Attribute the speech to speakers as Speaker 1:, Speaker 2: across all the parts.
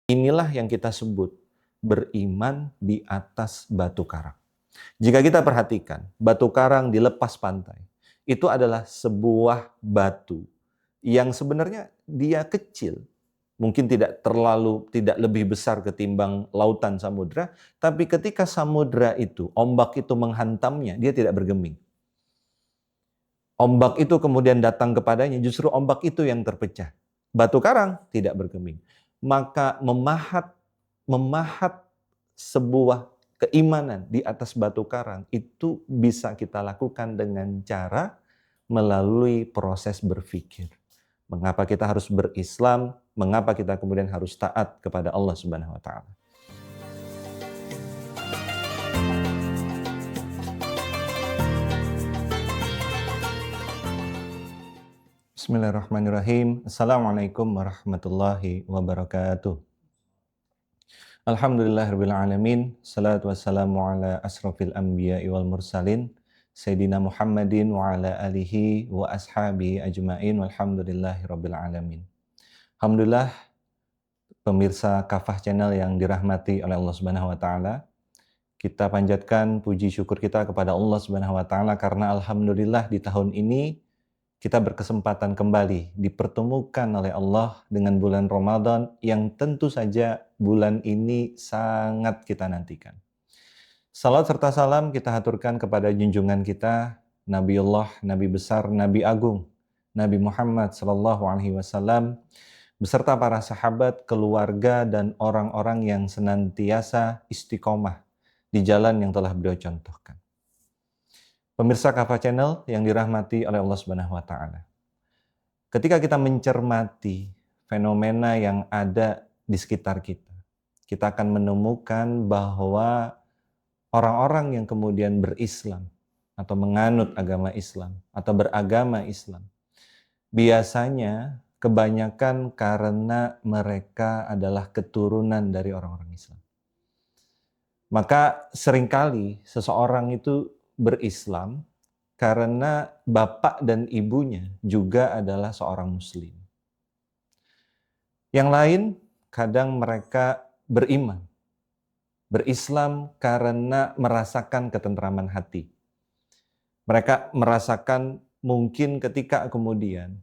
Speaker 1: Inilah yang kita sebut beriman di atas batu karang. Jika kita perhatikan, batu karang di lepas pantai, itu adalah sebuah batu yang sebenarnya dia kecil. Mungkin tidak lebih besar ketimbang lautan samudra, tapi ketika samudra itu, ombak itu menghantamnya, dia tidak bergeming. Ombak itu kemudian datang kepadanya, justru ombak itu yang terpecah. Batu karang tidak bergeming. Maka memahat sebuah keimanan di atas batu karang itu bisa kita lakukan dengan cara melalui proses berpikir. Mengapa kita harus berislam? Mengapa kita kemudian harus taat kepada Allah Subhanahu wa taala? Bismillahirrahmanirrahim. Assalamualaikum warahmatullahi wabarakatuh. Alhamdulillahirabbil alamin. Salatu wassalamu ala asrofil anbiya'i wal mursalin Sayyidina Muhammadin wa ala alihi wa ashabihi ajma'in walhamdulillahirabbil alamin. Alhamdulillah, pemirsa Kafah Channel yang dirahmati oleh Allah Subhanahu wa taala. Kita panjatkan puji syukur kita kepada Allah Subhanahu wa taala karena alhamdulillah di tahun ini kita berkesempatan kembali dipertemukan oleh Allah dengan bulan Ramadan yang tentu saja bulan ini sangat kita nantikan. Salat serta salam kita haturkan kepada junjungan kita, Nabiullah, Nabi besar, Nabi agung, Nabi Muhammad SAW, beserta para sahabat, keluarga, dan orang-orang yang senantiasa istiqomah di jalan yang telah beliau contohkan. Pemirsa Kafah Channel yang dirahmati oleh Allah Subhanahu wa taala. Ketika kita mencermati fenomena yang ada di sekitar kita, kita akan menemukan bahwa orang-orang yang kemudian berislam atau menganut agama Islam atau beragama Islam, biasanya kebanyakan karena mereka adalah keturunan dari orang-orang Islam. Maka seringkali seseorang itu berislam karena bapak dan ibunya juga adalah seorang muslim. Yang lain kadang mereka berislam karena merasakan ketentraman hati. Mereka merasakan mungkin ketika kemudian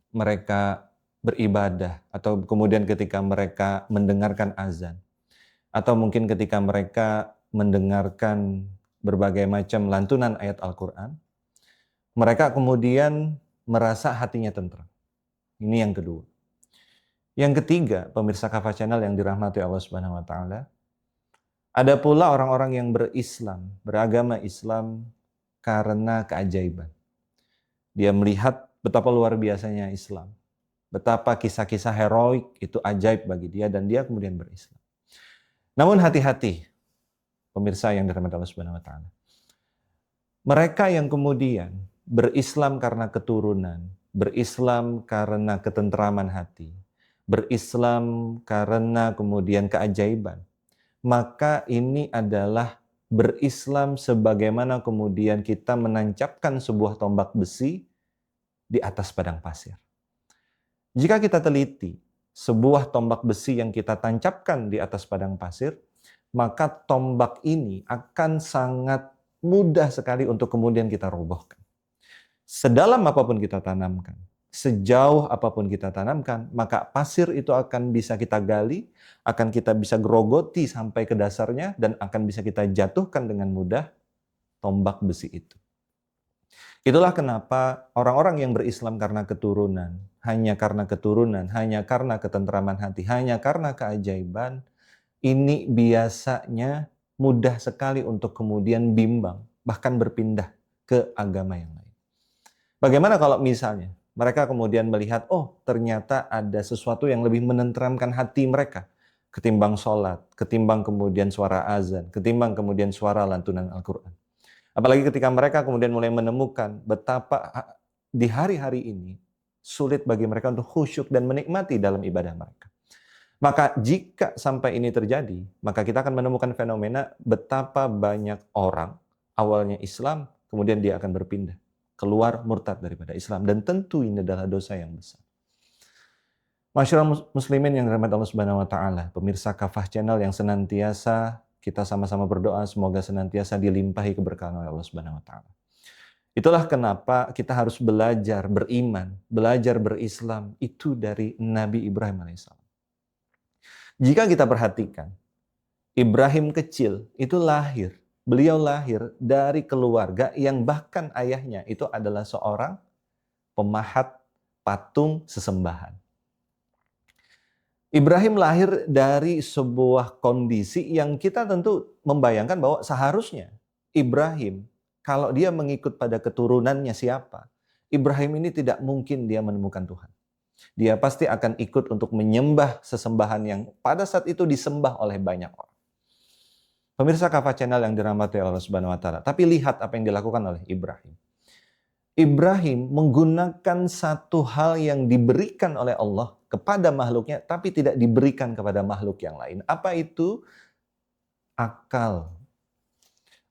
Speaker 1: mereka beribadah atau kemudian ketika mereka mendengarkan azan atau mungkin ketika mereka mendengarkan berbagai macam lantunan ayat Al-Quran, mereka kemudian merasa hatinya tentram. Ini yang kedua. Yang ketiga, pemirsa Kafah Channel yang dirahmati Allah Subhanahu wa taala, ada pula orang-orang yang berislam, beragama Islam karena keajaiban. Dia melihat betapa luar biasanya Islam, betapa kisah-kisah heroik itu ajaib bagi dia dan dia kemudian berislam. Namun hati-hati, pemirsa yang dirahmati Allah Subhanahu wa taala. Mereka yang kemudian berislam karena keturunan, berislam karena ketentraman hati, berislam karena kemudian keajaiban, maka ini adalah berislam sebagaimana kemudian kita menancapkan sebuah tombak besi di atas padang pasir. Jika kita teliti sebuah tombak besi yang kita tancapkan di atas padang pasir, maka tombak ini akan sangat mudah sekali untuk kemudian kita robohkan. Sedalam apapun kita tanamkan, sejauh apapun kita tanamkan, maka pasir itu akan bisa kita gali, akan kita bisa gerogoti sampai ke dasarnya, dan akan bisa kita jatuhkan dengan mudah tombak besi itu. Itulah kenapa orang-orang yang berislam karena keturunan, hanya karena ketentraman hati, hanya karena keajaiban, ini biasanya mudah sekali untuk kemudian bimbang, bahkan berpindah ke agama yang lain. Bagaimana kalau misalnya mereka kemudian melihat, oh ternyata ada sesuatu yang lebih menenteramkan hati mereka ketimbang sholat, ketimbang kemudian suara azan, ketimbang kemudian suara lantunan Al-Quran. Apalagi ketika mereka kemudian mulai menemukan betapa di hari-hari ini sulit bagi mereka untuk khusyuk dan menikmati dalam ibadah mereka. Maka jika sampai ini terjadi, maka kita akan menemukan fenomena betapa banyak orang awalnya Islam, kemudian dia akan berpindah, keluar murtad daripada Islam. Dan tentu ini adalah dosa yang besar. Masyaallah muslimin yang dirahmati Allah Subhanahu wa taala, pemirsa Kafah Channel yang senantiasa kita sama-sama berdoa semoga senantiasa dilimpahi keberkahan oleh Allah Subhanahu wa taala. Itulah kenapa kita harus belajar beriman, belajar berislam itu dari Nabi Ibrahim alaihissalam. Jika kita perhatikan, Ibrahim kecil itu lahir, beliau lahir dari keluarga yang bahkan ayahnya itu adalah seorang pemahat patung sesembahan. Ibrahim lahir dari sebuah kondisi yang kita tentu membayangkan bahwa seharusnya Ibrahim, kalau dia mengikut pada keturunannya siapa, Ibrahim ini tidak mungkin dia menemukan Tuhan. Dia pasti akan ikut untuk menyembah sesembahan yang pada saat itu disembah oleh banyak orang. Pemirsa Kafah Channel yang dirahmati Allah Subhanahu wa taala. Tapi lihat apa yang dilakukan oleh Ibrahim. Ibrahim menggunakan satu hal yang diberikan oleh Allah kepada makhluknya, tapi tidak diberikan kepada makhluk yang lain. Apa itu? Akal.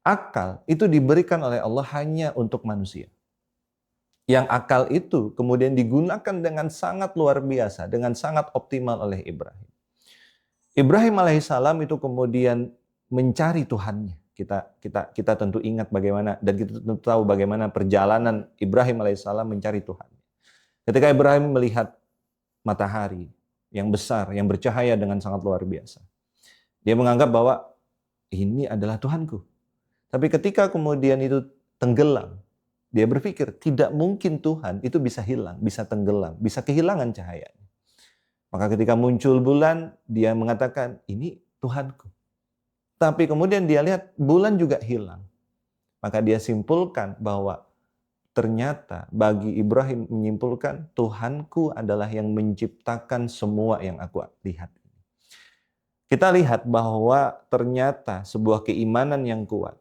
Speaker 1: Akal itu diberikan oleh Allah hanya untuk manusia. Yang akal itu kemudian digunakan dengan sangat luar biasa, dengan sangat optimal oleh Ibrahim. Ibrahim alaihissalam itu kemudian mencari Tuhannya. Kita tentu ingat bagaimana, dan kita tentu tahu bagaimana perjalanan Ibrahim alaihissalam mencari Tuhan. Ketika Ibrahim melihat matahari yang besar, yang bercahaya dengan sangat luar biasa, dia menganggap bahwa ini adalah Tuhanku. Tapi ketika kemudian itu tenggelam, dia berpikir tidak mungkin Tuhan itu bisa hilang, bisa tenggelam, bisa kehilangan cahayanya. Maka ketika muncul bulan, dia mengatakan ini Tuhanku. Tapi kemudian dia lihat bulan juga hilang. Maka dia simpulkan bahwa ternyata bagi Ibrahim menyimpulkan Tuhanku adalah yang menciptakan semua yang aku lihat. Kita lihat bahwa ternyata sebuah keimanan yang kuat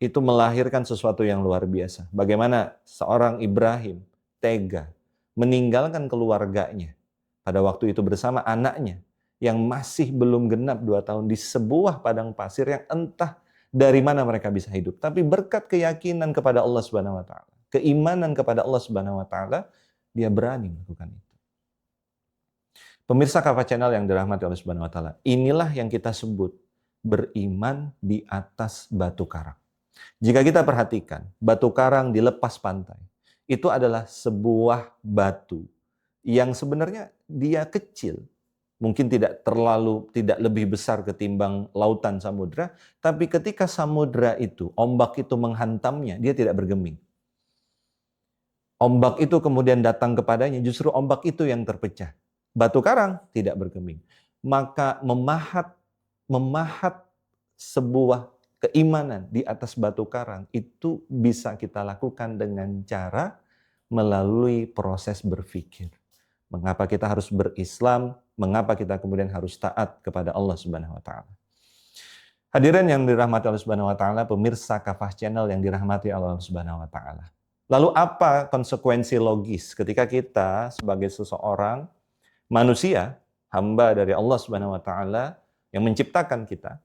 Speaker 1: itu melahirkan sesuatu yang luar biasa. Bagaimana seorang Ibrahim tega meninggalkan keluarganya pada waktu itu bersama anaknya yang masih belum genap 2 tahun di sebuah padang pasir yang entah dari mana mereka bisa hidup. Tapi berkat keyakinan kepada Allah Subhanahu wa taala, keimanan kepada Allah Subhanahu wa taala, dia berani melakukan itu. Pemirsa Kafah Channel yang dirahmati Allah Subhanahu wa taala, inilah yang kita sebut beriman di atas batu karang. Jika kita perhatikan, batu karang di lepas pantai, itu adalah sebuah batu yang sebenarnya dia kecil. Mungkin tidak lebih besar ketimbang lautan samudra, tapi ketika samudra itu, ombak itu menghantamnya, dia tidak bergeming. Ombak itu kemudian datang kepadanya, justru ombak itu yang terpecah. Batu karang tidak bergeming. Maka memahat sebuah keimanan di atas batu karang itu bisa kita lakukan dengan cara melalui proses berpikir. Mengapa kita harus berislam? Mengapa kita kemudian harus taat kepada Allah Subhanahu wa taala? Hadirin yang dirahmati Allah Subhanahu wa taala, pemirsa Kafah Channel yang dirahmati Allah Subhanahu wa taala. Lalu apa konsekuensi logis ketika kita sebagai seseorang manusia, hamba dari Allah Subhanahu wa taala yang menciptakan kita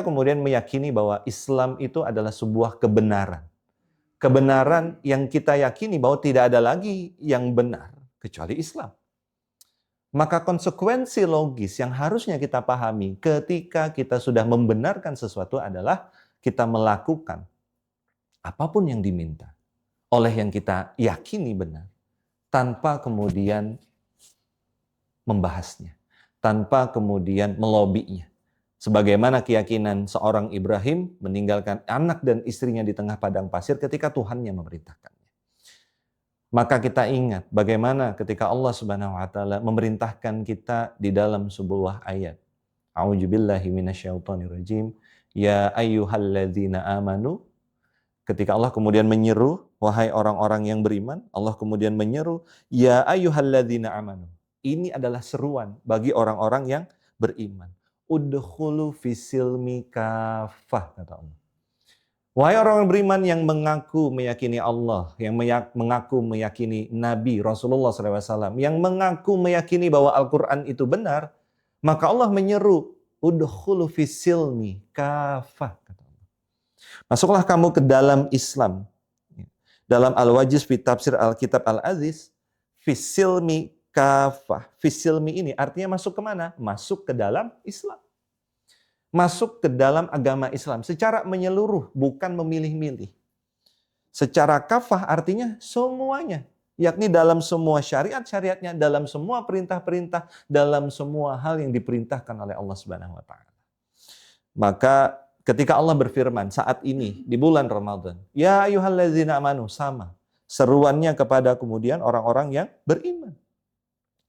Speaker 1: kemudian meyakini bahwa Islam itu adalah sebuah kebenaran. Kebenaran yang kita yakini bahwa tidak ada lagi yang benar kecuali Islam. Maka konsekuensi logis yang harusnya kita pahami ketika kita sudah membenarkan sesuatu adalah kita melakukan apapun yang diminta oleh yang kita yakini benar, tanpa kemudian membahasnya, tanpa kemudian melobinya. Sebagaimana keyakinan seorang Ibrahim meninggalkan anak dan istrinya di tengah padang pasir ketika Tuhannya memerintahkannya. Maka kita ingat bagaimana ketika Allah Subhanahu wa taala memerintahkan kita di dalam sebuah ayat. A'udzubillahi minasyaitonirrajim. Ya ayyuhalladzina amanu. Ketika Allah kemudian menyeru, wahai orang-orang yang beriman, Allah kemudian menyeru, ya ayyuhalladzina amanu. Ini adalah seruan bagi orang-orang yang beriman. Udkhulu fisilmi kafah, kata Allah. Wahai orang beriman yang mengaku meyakini Allah, yang mengaku meyakini Nabi Rasulullah SAW, yang mengaku meyakini bahwa Al-Quran itu benar, maka Allah menyeru, udkhulu fisilmi kafah. Masuklah kamu ke dalam Islam. Dalam Al-Wajiz fi Tafsir Al-Kitab Al-Aziz, fisilmi kafah fisilmi ini artinya masuk kemana? Masuk ke dalam Islam. Masuk ke dalam agama Islam secara menyeluruh, bukan memilih-milih. Secara kafah artinya semuanya, yakni dalam semua syariat-syariatnya, dalam semua perintah-perintah, dalam semua hal yang diperintahkan oleh Allah Subhanahu wa taala. Maka ketika Allah berfirman saat ini di bulan Ramadan, ya ayyuhallazina amanu, sama seruannya kepada kemudian orang-orang yang beriman.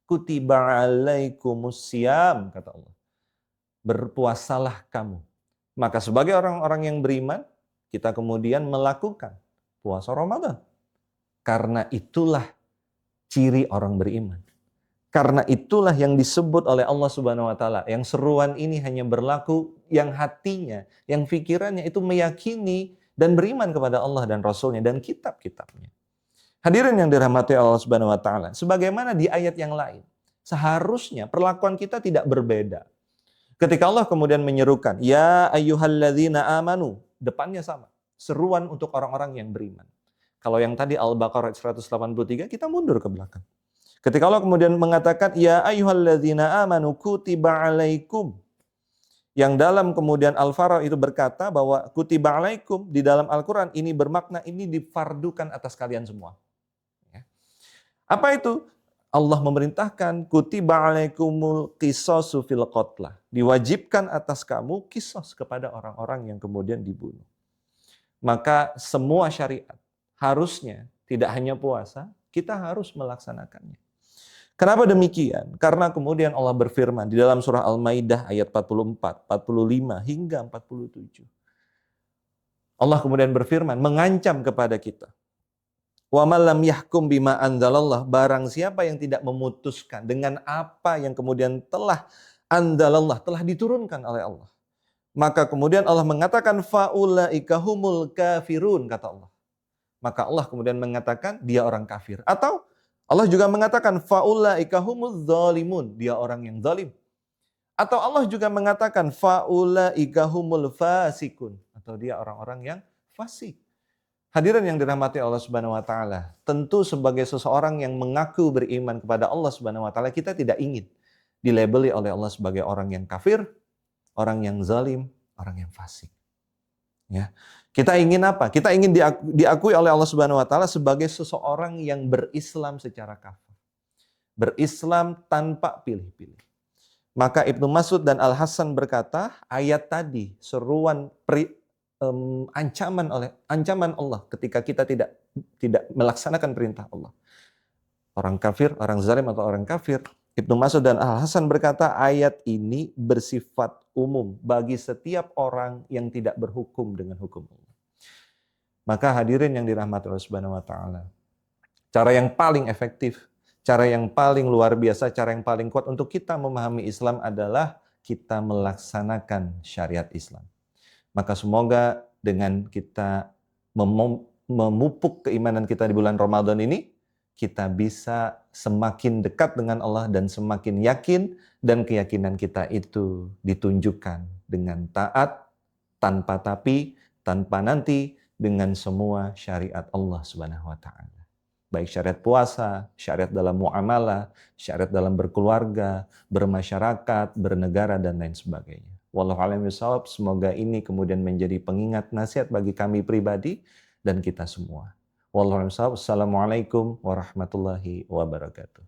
Speaker 1: Kutiba alaikumusiyam, kata Allah. Berpuasalah kamu. Maka sebagai orang-orang yang beriman, kita kemudian melakukan puasa Ramadan. Karena itulah ciri orang beriman. Karena itulah yang disebut oleh Allah Subhanahu wa taala, yang seruan ini hanya berlaku yang hatinya, yang pikirannya itu meyakini dan beriman kepada Allah dan Rasul-Nya dan kitab-kitabnya. Hadirin yang dirahmati Allah Subhanahu wa taala, sebagaimana di ayat yang lain, seharusnya perlakuan kita tidak berbeda. Ketika Allah kemudian menyerukan, ya ayyuhalladzina amanu, depannya sama, seruan untuk orang-orang yang beriman. Kalau yang tadi Al-Baqarah 183, kita mundur ke belakang. Ketika Allah kemudian mengatakan, ya ayyuhalladzina amanu kutiba alaikum. Yang dalam kemudian Al-Farah itu berkata bahwa kutiba alaikum di dalam Al-Quran ini bermakna ini difardukan atas kalian semua. Apa itu? Allah memerintahkan kutiba alaikumul qisasu fil qatlah. Diwajibkan atas kamu qisas kepada orang-orang yang kemudian dibunuh. Maka semua syariat harusnya tidak hanya puasa, kita harus melaksanakannya. Kenapa demikian? Karena kemudian Allah berfirman di dalam surah Al-Maidah ayat 44, 45 hingga 47. Allah kemudian berfirman mengancam kepada kita. Wa man lam yahkum bima anzalallah, barang siapa yang tidak memutuskan dengan apa yang kemudian telah anzalallah, telah diturunkan oleh Allah. Maka kemudian Allah mengatakan faulaika humul kafirun, kata Allah. Maka Allah kemudian mengatakan dia orang kafir. Atau Allah juga mengatakan faulaika humuz zalimun, dia orang yang zalim. Atau Allah juga mengatakan faulaika humul fasikun, atau dia orang-orang yang fasik. Hadirin yang dirahmati Allah Subhanahu wa taala, tentu sebagai seseorang yang mengaku beriman kepada Allah Subhanahu wa taala, kita tidak ingin dilabeli oleh Allah sebagai orang yang kafir, orang yang zalim, orang yang fasik. Ya. Kita ingin apa? Kita ingin diakui oleh Allah Subhanahu wa taala sebagai seseorang yang berislam secara kafah. Berislam tanpa pilih-pilih. Maka Ibnu Mas'ud dan Al-Hasan berkata, ayat tadi seruan ancaman Allah ketika kita tidak melaksanakan perintah Allah. Orang kafir, orang zalim atau orang kafir. Ibnu Mas'ud dan Al-Hasan berkata ayat ini bersifat umum bagi setiap orang yang tidak berhukum dengan hukum Allah. Maka hadirin yang dirahmati Allah Subhanahu wa taala, cara yang paling efektif, cara yang paling luar biasa, cara yang paling kuat untuk kita memahami Islam adalah kita melaksanakan syariat Islam. Maka semoga dengan kita memupuk keimanan kita di bulan Ramadan ini, kita bisa semakin dekat dengan Allah dan semakin yakin, dan keyakinan kita itu ditunjukkan dengan taat, tanpa tapi, tanpa nanti, dengan semua syariat Allah Subhanahu wa taala. Baik syariat puasa, syariat dalam muamalah, syariat dalam berkeluarga, bermasyarakat, bernegara, dan lain sebagainya. Wallahu a'lam bishawab. Semoga ini kemudian menjadi pengingat nasihat bagi kami pribadi dan kita semua. Wallahu a'lam bishawab. Assalamualaikum warahmatullahi wabarakatuh.